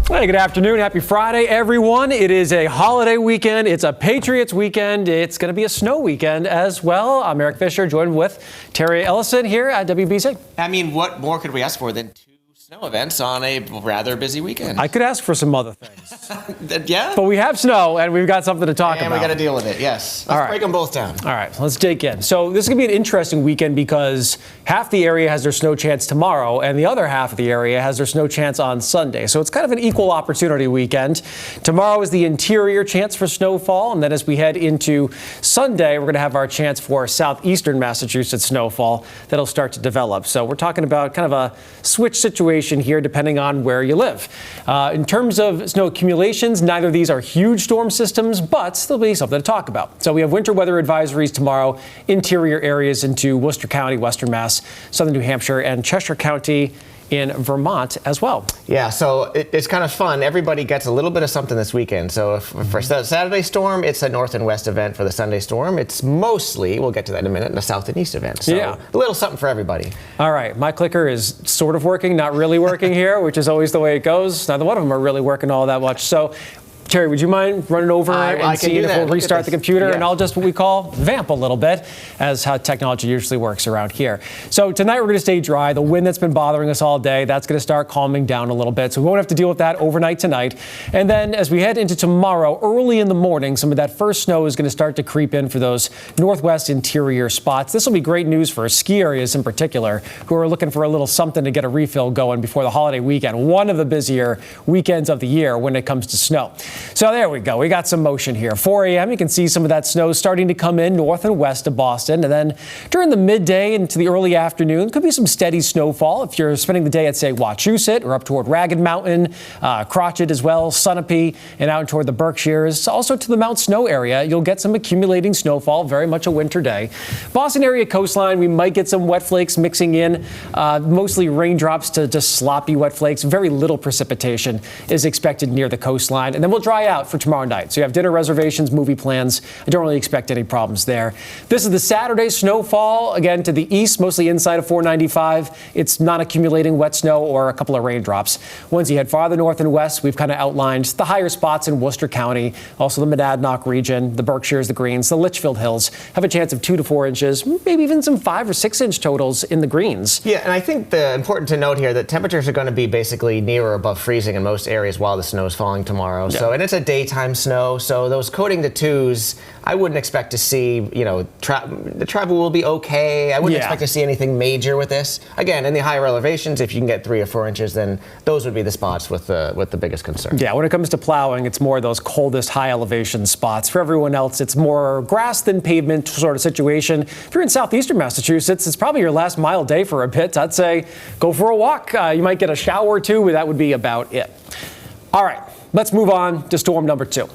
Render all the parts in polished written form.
Hey, good afternoon. Happy Friday, everyone. It is a holiday weekend. It's a Patriots weekend. It's going to be a snow weekend as well. I'm Eric Fisher, joined with Terry Eliasen here at WBZ. I mean, what more could we ask for than two snow events on a rather busy weekend? I could ask for some other things. Yeah? But we have snow, and we've got something to talk about. And we got to deal with it, yes. Let's break them both down. All right, let's dig in. So this is going to be an interesting weekend because half the area has their snow chance tomorrow, and the other half of the area has their snow chance on Sunday. So it's kind of an equal opportunity weekend. Tomorrow is the interior chance for snowfall, and then as we head into Sunday, we're going to have our chance for southeastern Massachusetts snowfall that'll start to develop. So we're talking about kind of a switch situation here depending on where you live. In terms of snow accumulations, neither of these are huge storm systems, but there'll be something to talk about. So we have winter weather advisories tomorrow, interior areas into Worcester County, Western Mass, southern New Hampshire, and Cheshire County in Vermont as well. Yeah, so it's kind of fun. Everybody gets a little bit of something this weekend. So for Saturday storm, it's a north and west event. For the Sunday storm, it's mostly, we'll get to that in a minute, a south and east event. So yeah, a little something for everybody. All right, my clicker is sort of working, not really working here, which is always the way it goes. Neither one of them are really working all that much. So Terry, would you mind running over and seeing if we'll restart the computer? Yeah. And I'll just what we call vamp a little bit, as how technology usually works around here. So tonight we're going to stay dry. The wind that's been bothering us all day, that's going to start calming down a little bit. So we won't have to deal with that overnight tonight. And then as we head into tomorrow, early in the morning, some of that first snow is going to start to creep in for those northwest interior spots. This will be great news for ski areas in particular who are looking for a little something to get a refill going before the holiday weekend. One of the busier weekends of the year when it comes to snow. So there we go. We got some motion here. 4 a.m. you can see some of that snow starting to come in north and west of Boston. And then during the midday into the early afternoon, could be some steady snowfall if you're spending the day at, say, Wachusett or up toward Ragged Mountain, Crotched as well, Sunapee, and out toward the Berkshires. Also to the Mount Snow area, you'll get some accumulating snowfall, very much a winter day. Boston area coastline, we might get some wet flakes mixing in, mostly raindrops to just sloppy wet flakes. Very little precipitation is expected near the coastline. And then we'll dry out for tomorrow night. So you have dinner reservations, movie plans. I don't really expect any problems there. This is the Saturday snowfall, again to the east, mostly inside of 495. It's not accumulating wet snow or a couple of raindrops. Once you head farther north and west, we've kind of outlined the higher spots in Worcester County, also the Monadnock region, the Berkshires, the Greens, the Litchfield Hills have a chance of 2 to 4 inches, maybe even some 5 or 6 inch totals in the Greens. Yeah, and I think important to note here that temperatures are going to be basically near or above freezing in most areas while the snow is falling tomorrow. Yeah. And it's a daytime snow, so those coating to 2s, I wouldn't expect to see, the travel will be okay. I wouldn't expect to see anything major with this. Again, in the higher elevations, if you can get 3 or 4 inches, then those would be the spots with the biggest concern. Yeah, when it comes to plowing, it's more those coldest high elevation spots. For everyone else, it's more grass than pavement sort of situation. If you're in southeastern Massachusetts, it's probably your last mile day for a bit. I'd say go for a walk. You might get a shower or two, but that would be about it. All right. Let's move on to storm number 2.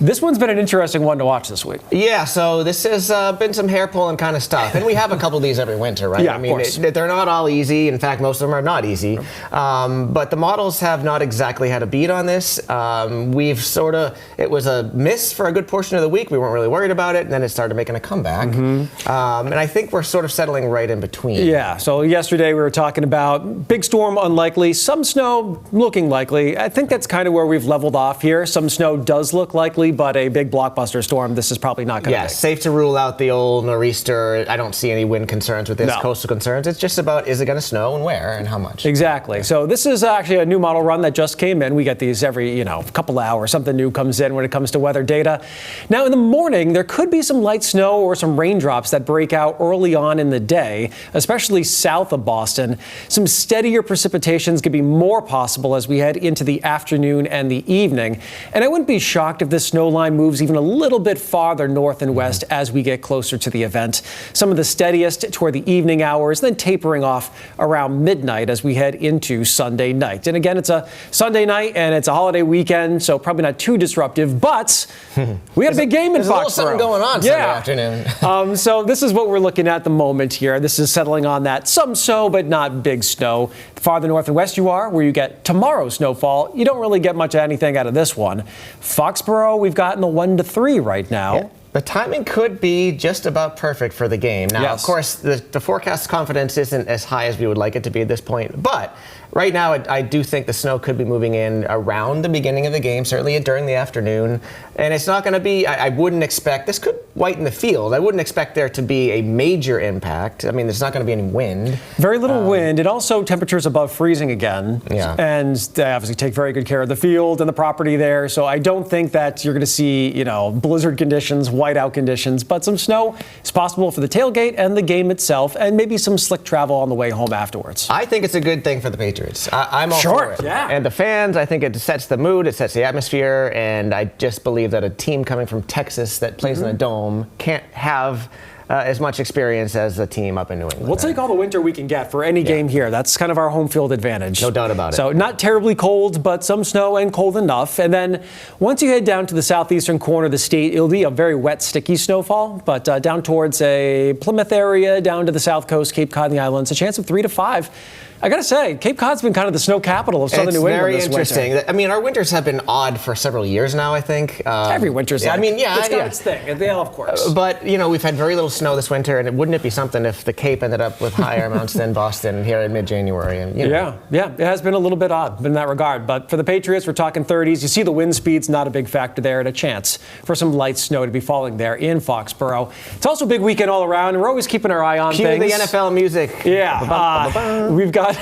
This one's been an interesting one to watch this week. Yeah, so this has been some hair-pulling kind of stuff. And we have a couple of these every winter, right? Yeah, I mean, they're not all easy. In fact, most of them are not easy. But the models have not exactly had a beat on this. It was a miss for a good portion of the week. We weren't really worried about it. And then it started making a comeback. And I think we're sort of settling right in between. Yeah, so yesterday we were talking about big storm unlikely, some snow looking likely. I think that's kind of where we've leveled off here. Some snow does look likely, but a big blockbuster storm, this is probably not going to be. Yeah, safe to rule out the old nor'easter. I don't see any wind concerns with this, coastal concerns. It's just about, is it going to snow and where and how much? Exactly. So this is actually a new model run that just came in. We get these every, couple hours. Something new comes in when it comes to weather data. Now in the morning, there could be some light snow or some raindrops that break out early on in the day, especially south of Boston. Some steadier precipitations could be more possible as we head into the afternoon and the evening. And I wouldn't be shocked if this snow line moves even a little bit farther north and west as we get closer to the event. Some of the steadiest toward the evening hours, then tapering off around midnight as we head into Sunday night. And again, it's a Sunday night and it's a holiday weekend, so probably not too disruptive, but we had a big game in Foxborough. There's a little something going on Sunday afternoon. So this is what we're looking at the moment here. This is settling on that some snow, but not big snow. The farther north and west you are, where you get tomorrow's snowfall, you don't really get much of anything out of this one. Foxborough, we've got in the 1 to 3 right now. The timing could be just about perfect for the game. Now, Yes. of course, the forecast confidence isn't as high as we would like it to be at this point, but right now I do think the snow could be moving in around the beginning of the game, certainly during the afternoon, and it's not going to be, I wouldn't expect, this could whiten the field. I wouldn't expect there to be a major impact. I mean, there's not going to be any wind. Very little wind, and also temperatures above freezing again. Yeah. And they obviously take very good care of the field and the property there, so I don't think that you're going to see, blizzard conditions, whiteout conditions, but some snow is possible for the tailgate and the game itself, and maybe some slick travel on the way home afterwards. I think it's a good thing for the Patriots. I'm all Sure, for it. yeah. And the fans, I think it sets the mood, it sets the atmosphere, and I just believe that a team coming from Texas that plays in a dome can't have as much experience as a team up in New England. We'll take all the winter we can get for any game here. That's kind of our home field advantage. No doubt about it. So not terribly cold, but some snow and cold enough. And then once you head down to the southeastern corner of the state, it'll be a very wet, sticky snowfall. But down towards a Plymouth area, down to the south coast, Cape Cod and the islands, a chance of 3 to 5. I gotta say, Cape Cod's been kind of the snow capital of southern New England this winter. It's very interesting. I mean, our winters have been odd for several years now, I think. Every winter's it's got its thing. Yeah, of course. But, we've had very little snow this winter, and wouldn't it be something if the Cape ended up with higher amounts than Boston here in mid-January? And, Yeah, it has been a little bit odd in that regard. But for the Patriots, we're talking 30s. You see the wind speed's not a big factor there, and a chance for some light snow to be falling there in Foxborough. It's also a big weekend all around, and we're always keeping our eye on Cue things. the NFL music. Yeah, we've got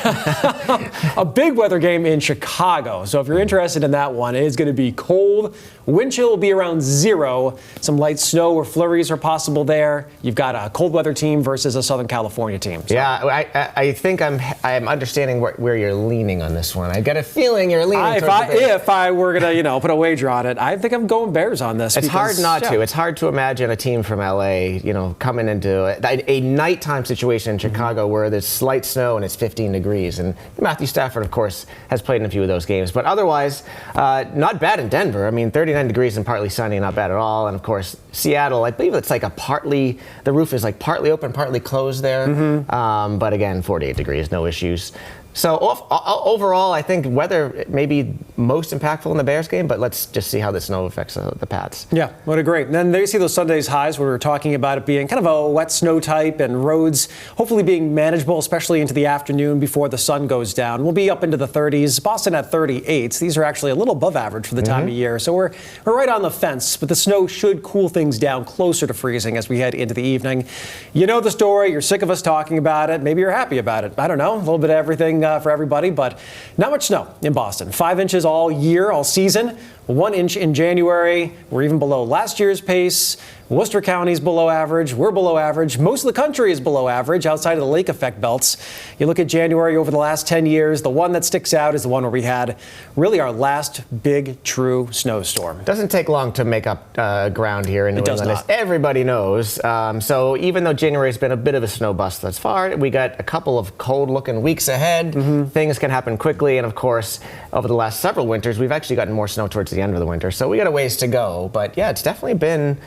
a big weather game in Chicago. So if you're interested in that one, it is going to be cold. Wind chill will be around 0. Some light snow or flurries are possible there. You've got a cold weather team versus a Southern California team. So. Yeah, I think I'm understanding where you're leaning on this one. I got a feeling you're leaning towards the Bears. If I were going to, put a wager on it, I think I'm going Bears on this. It's hard not to. It's hard to imagine a team from LA, coming into a nighttime situation in Chicago where there's slight snow and it's 15 degrees. And Matthew Stafford, of course, has played in a few of those games. But otherwise, not bad in Denver. I mean, 39 degrees and partly sunny, not bad at all. And of course, Seattle, I believe it's like the roof is like partly open, partly closed there. But again, 48 degrees, no issues. So overall, I think weather may be most impactful in the Bears game, but let's just see how the snow affects the Pats. Yeah, what a great. And then there you see those Sunday's highs where we were talking about it being kind of a wet snow type and roads hopefully being manageable, especially into the afternoon before the sun goes down. We'll be up into the 30s. Boston at 38. These are actually a little above average for the time of year. So we're right on the fence, but the snow should cool things down closer to freezing as we head into the evening. You know the story. You're sick of us talking about it. Maybe you're happy about it. I don't know. A little bit of everything for everybody, but not much snow in Boston. 5 inches all year, all season. 1 inch in January. We're even below last year's pace. Worcester County's below average. We're below average. Most of the country is below average outside of the lake effect belts. You look at January over the last 10 years, the one that sticks out is the one where we had really our last big true snowstorm. It doesn't take long to make up ground here in New England, as everybody knows. So even though January's been a bit of a snow bust thus far, we got a couple of cold-looking weeks ahead. Things can happen quickly, and of course, over the last several winters, we've actually gotten more snow towards the end of the winter. So we got a ways to go. But yeah, it's definitely been,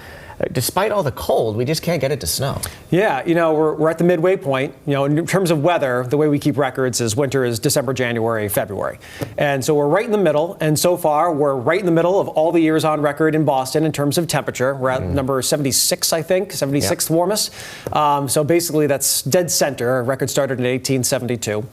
despite all the cold, we just can't get it to snow. Yeah, we're at the midway point. In terms of weather, the way we keep records is winter is December, January, February. And so we're right in the middle. And so far, we're right in the middle of all the years on record in Boston in terms of temperature. We're at number 76, I think, 76th warmest. So basically, that's dead center. Our record started in 1872.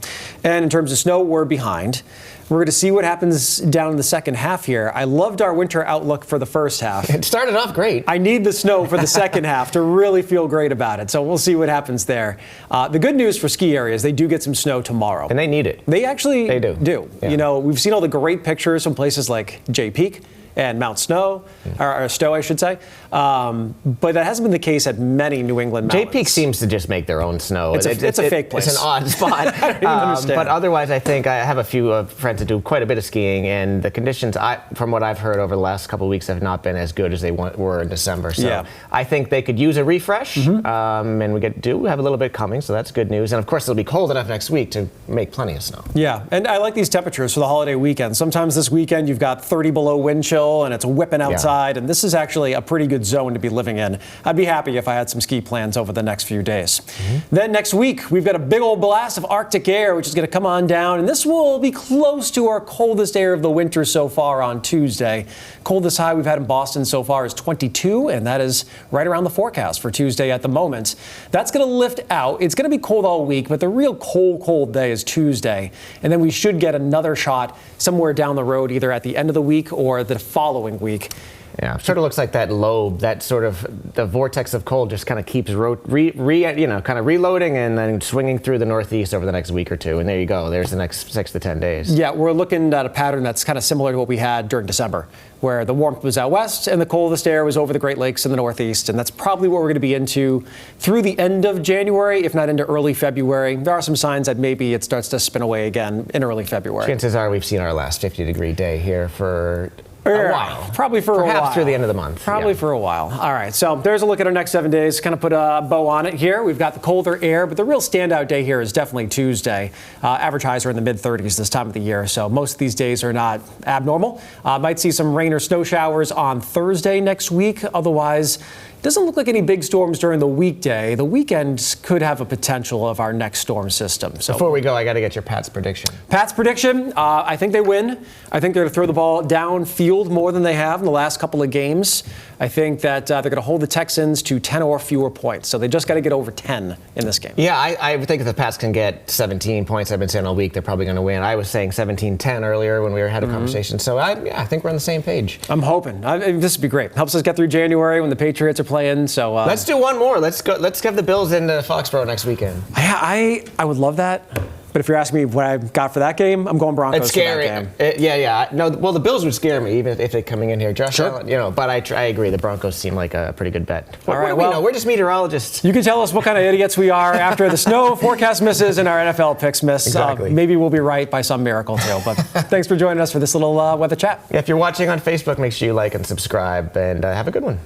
And in terms of snow, we're behind. We're going to see what happens down in the second half here. I loved our winter outlook for the first half. It started off great. I need the snow for the second half to really feel great about it. So we'll see what happens there. The good news for ski areas, they do get some snow tomorrow. And they need it. They actually do. Yeah. We've seen all the great pictures from places like Jay Peak and Mount Snow, or Stowe, I should say. But that hasn't been the case at many New England mountains. Jay Peak seems to just make their own snow. It's a fake place. It's an odd spot. I don't even understand. But otherwise, I think I have a few friends that do quite a bit of skiing, and the conditions, from what I've heard over the last couple of weeks, have not been as good as they were in December. So I think they could use a refresh, and we do have a little bit coming, so that's good news. And of course, it'll be cold enough next week to make plenty of snow. Yeah, and I like these temperatures for the holiday weekend. Sometimes this weekend, you've got 30 below wind chill. chill and it's whipping outside, and this is actually a pretty good zone to be living in. I'd be happy if I had some ski plans over the next few days. Then next week, we've got a big old blast of Arctic air, which is going to come on down, and this will be close to our coldest air of the winter so far on Tuesday. Coldest high we've had in Boston so far is 22, and that is right around the forecast for Tuesday at the moment. That's going to lift out. It's going to be cold all week, but the real cold day is Tuesday. And then we should get another shot somewhere down the road, either at the end of the week or the following week. Yeah, sort of looks like that lobe, that sort of the vortex of cold just kind of keeps kind of reloading and then swinging through the northeast over the next week or two. And there you go. There's the next 6 to 10 days. Yeah, we're looking at a pattern that's kind of similar to what we had during December, where the warmth was out west and the coldest air was over the Great Lakes in the northeast. And that's probably what we're going to be into through the end of January, if not into early February. There are some signs that maybe it starts to spin away again in early February. Chances are we've seen our last 50-degree day here for a while. Probably for a while. Perhaps through the end of the month. Probably for a while. All right, so there's a look at our next 7 days. Kind of put a bow on it here. We've got the colder air, but the real standout day here is definitely Tuesday. Average highs are in the mid-30s this time of the year, so most of these days are not abnormal. Might see some rain or snow showers on Thursday next week. Otherwise, doesn't look like any big storms during the weekday. The weekend could have a potential of our next storm system. So before we go, I got to get your Pat's prediction. Pat's prediction, I think they win. I think they're going to throw the ball downfield more than they have in the last couple of games. I think that they're going to hold the Texans to 10 or fewer points. So they just got to get over 10 in this game. Yeah, I think if the Pats can get 17 points, I've been saying all week, they're probably going to win. I was saying 17-10 earlier when we had a conversation. So I think we're on the same page. I'm hoping. This would be great. Helps us get through January when the Patriots are playing. So let's do one more. Let's go. Let's get the Bills into Foxborough next weekend. I would love that. But if you're asking me what I got for that game, I'm going Broncos. It's scary. For that game. Yeah. No, well, the Bills would scare me even if they're coming in here. Josh Sure. Allen, but I agree. The Broncos seem like a pretty good bet. All right, what do we know? We're just meteorologists. You can tell us what kind of idiots we are after the snow forecast misses and our NFL picks miss. Exactly. Maybe we'll be right by some miracle too. But thanks for joining us for this little weather chat. If you're watching on Facebook, make sure you like and subscribe, and have a good one.